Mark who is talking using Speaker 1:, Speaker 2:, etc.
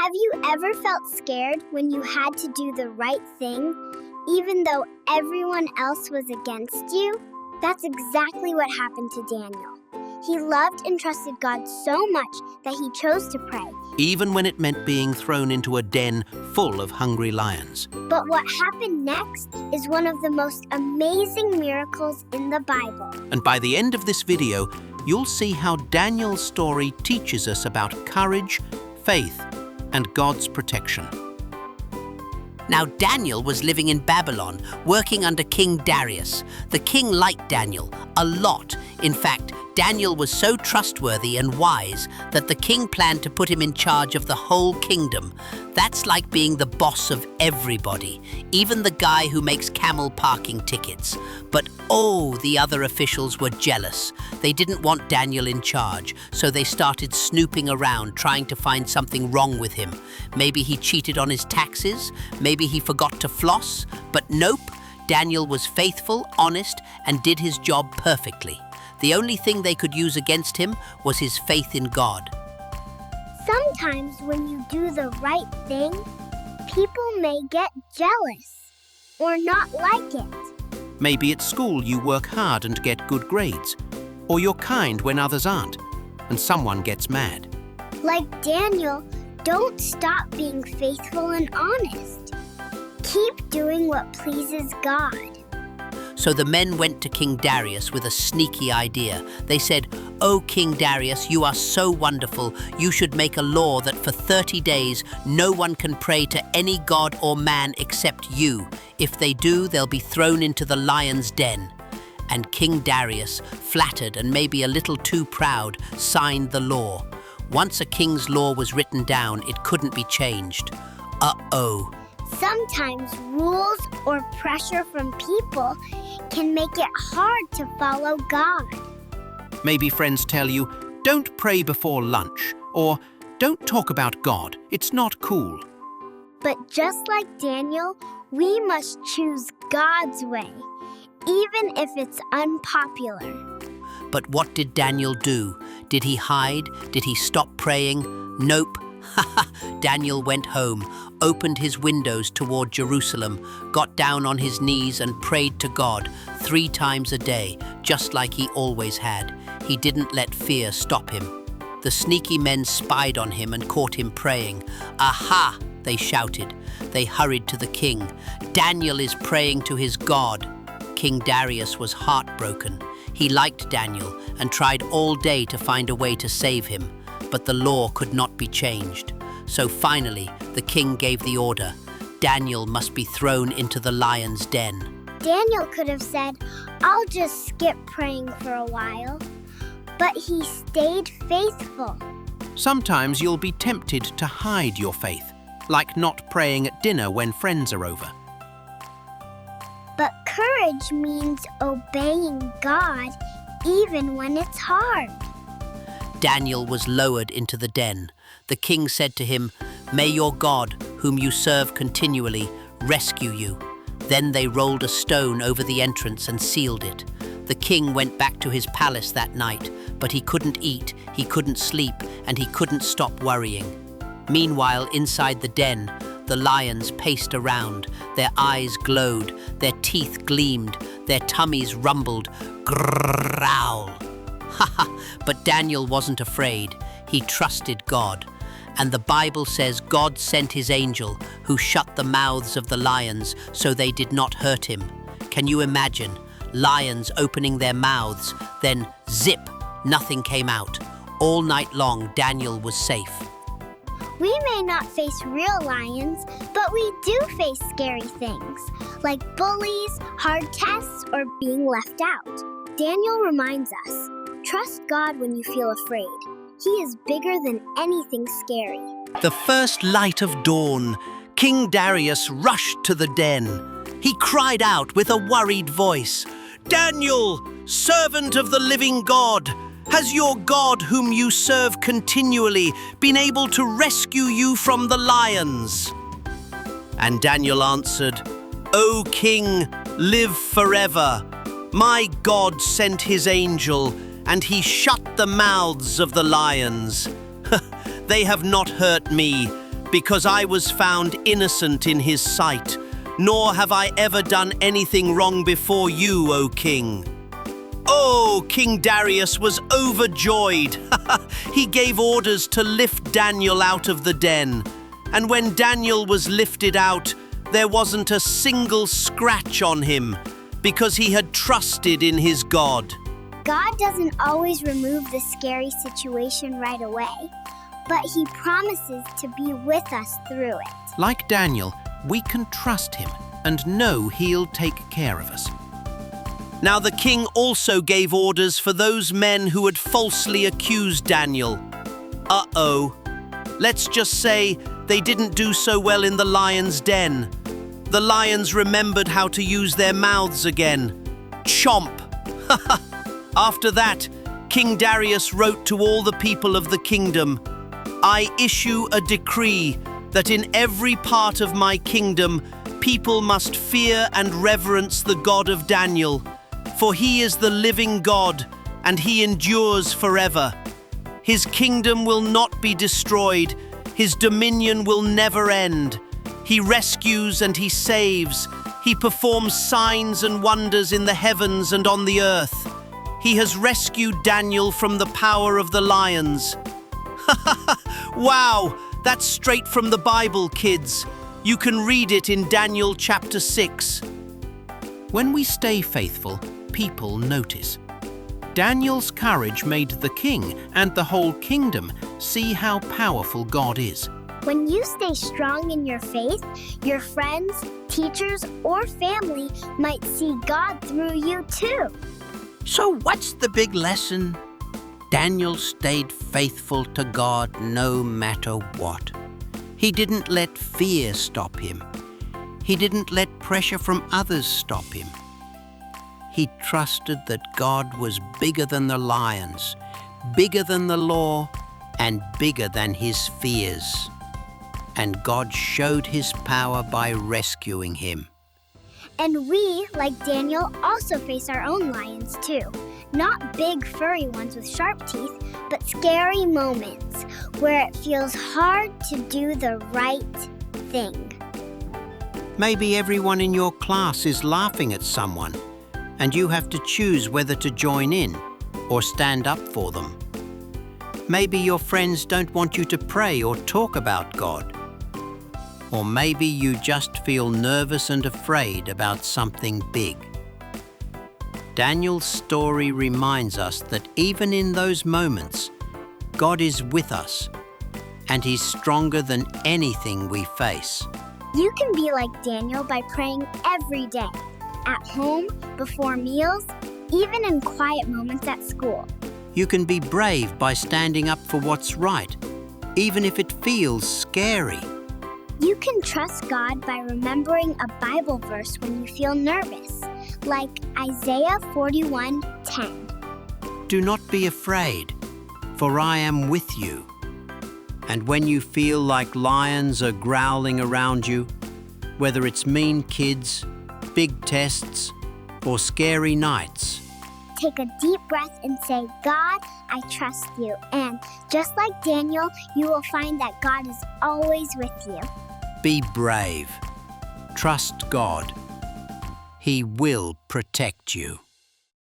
Speaker 1: Have you ever felt scared when you had to do the right thing, even though everyone else was against you? That's exactly what happened to Daniel. He loved and trusted God so much that he chose to pray.
Speaker 2: Even when it meant being thrown into a den full of hungry lions.
Speaker 1: But what happened next is one of the most amazing miracles in the Bible.
Speaker 2: And by the end of this video, you'll see how Daniel's story teaches us about courage, faith, and God's protection.
Speaker 3: Now Daniel was living in Babylon, working under King Darius. The king liked Daniel a lot. In fact, Daniel was so trustworthy and wise that the king planned to put him in charge of the whole kingdom. That's like being the boss of everybody, even the guy who makes camel parking tickets. But oh, the other officials were jealous. They didn't want Daniel in charge, so they started snooping around trying to find something wrong with him. Maybe he cheated on his taxes, maybe he forgot to floss, but nope, Daniel was faithful, honest, and did his job perfectly. The only thing they could use against him was his faith in God.
Speaker 1: Sometimes when you do the right thing, people may get jealous or not like it.
Speaker 2: Maybe at school you work hard and get good grades, or you're kind when others aren't, and someone gets mad.
Speaker 1: Like Daniel, don't stop being faithful and honest. Keep doing what pleases God.
Speaker 3: So the men went to King Darius with a sneaky idea. They said, "Oh, King Darius, you are so wonderful. You should make a law that for 30 days no one can pray to any god or man except you. If they do, they'll be thrown into the lion's den." And King Darius, flattered and maybe a little too proud, signed the law. Once a king's law was written down, it couldn't be changed. Uh-oh.
Speaker 1: Sometimes rules or pressure from people can make it hard to follow God.
Speaker 2: Maybe friends tell you, don't pray before lunch, or don't talk about God, it's not cool.
Speaker 1: But just like Daniel, we must choose God's way, even if it's unpopular.
Speaker 3: But what did Daniel do? Did he hide? Did he stop praying? Nope. Daniel went home, opened his windows toward Jerusalem, got down on his knees and prayed to God 3 times a day, just like he always had. He didn't let fear stop him. The sneaky men spied on him and caught him praying. "Aha!" they shouted. They hurried to the king. "Daniel is praying to his God." King Darius was heartbroken. He liked Daniel and tried all day to find a way to save him. But the law could not be changed. So finally, the king gave the order. Daniel must be thrown into the lion's den.
Speaker 1: Daniel could have said, "I'll just skip praying for a while." But he stayed faithful.
Speaker 2: Sometimes you'll be tempted to hide your faith, like not praying at dinner when friends are over.
Speaker 1: But courage means obeying God even when it's hard.
Speaker 3: Daniel was lowered into the den. The king said to him, "May your God, whom you serve continually, rescue you." Then they rolled a stone over the entrance and sealed it. The king went back to his palace that night, but he couldn't eat, he couldn't sleep, and he couldn't stop worrying. Meanwhile, inside the den, the lions paced around. Their eyes glowed, their teeth gleamed, their tummies rumbled. Growl! But Daniel wasn't afraid. He trusted God. And the Bible says God sent his angel who shut the mouths of the lions so they did not hurt him. Can you imagine? Lions opening their mouths, then zip, nothing came out. All night long, Daniel was safe.
Speaker 1: We may not face real lions, but we do face scary things, like bullies, hard tests, or being left out. Daniel reminds us, trust God when you feel afraid. He is bigger than anything scary.
Speaker 2: The first light of dawn, King Darius rushed to the den. He cried out with a worried voice, "Daniel, servant of the living God, has your God whom you serve continually been able to rescue you from the lions?" And Daniel answered, "O king, live forever. My God sent his angel, and he shut the mouths of the lions. They have not hurt me. because I was found innocent in his sight, nor have I ever done anything wrong before you, O king." Oh, King Darius was overjoyed. He gave orders to lift Daniel out of the den. And when Daniel was lifted out, there wasn't a single scratch on him, because he had trusted in his God.
Speaker 1: God doesn't always remove the scary situation right away, but He promises to be with us through it.
Speaker 4: Like Daniel, we can trust him and know he'll take care of us.
Speaker 2: Now the king also gave orders for those men who had falsely accused Daniel. Uh-oh. Let's just say they didn't do so well in the lion's den. The lions remembered how to use their mouths again. Chomp! After that, King Darius wrote to all the people of the kingdom, "I issue a decree that in every part of my kingdom people must fear and reverence the God of Daniel, for he is the living God, and he endures forever. His kingdom will not be destroyed, his dominion will never end. He rescues and he saves, he performs signs and wonders in the heavens and on the earth. He has rescued Daniel from the power of the lions." Wow, that's straight from the Bible, kids. You can read it in Daniel chapter 6.
Speaker 4: When we stay faithful, people notice. Daniel's courage made the king and the whole kingdom see how powerful God is.
Speaker 1: When you stay strong in your faith, your friends, teachers, or family might see God through you too.
Speaker 3: So what's the big lesson? Daniel stayed faithful to God no matter what. He didn't let fear stop him. He didn't let pressure from others stop him. He trusted that God was bigger than the lions, bigger than the law, and bigger than his fears. And God showed his power by rescuing him.
Speaker 1: And we, like Daniel, also face our own lions too. Not big furry ones with sharp teeth, but scary moments where it feels hard to do the right thing.
Speaker 3: Maybe everyone in your class is laughing at someone, and you have to choose whether to join in or stand up for them. Maybe your friends don't want you to pray or talk about God. Or maybe you just feel nervous and afraid about something big. Daniel's story reminds us that even in those moments, God is with us, and He's stronger than anything we face.
Speaker 1: You can be like Daniel by praying every day, at home, before meals, even in quiet moments at school.
Speaker 3: You can be brave by standing up for what's right, even if it feels scary.
Speaker 1: You can trust God by remembering a Bible verse when you feel nervous, like Isaiah 41:10.
Speaker 3: Do not be afraid, for I am with you. And when you feel like lions are growling around you, whether it's mean kids, big tests, or scary nights,
Speaker 1: take a deep breath and say, "God, I trust you." And just like Daniel, you will find that God is always with you.
Speaker 3: be brave. Trust God. He will protect you.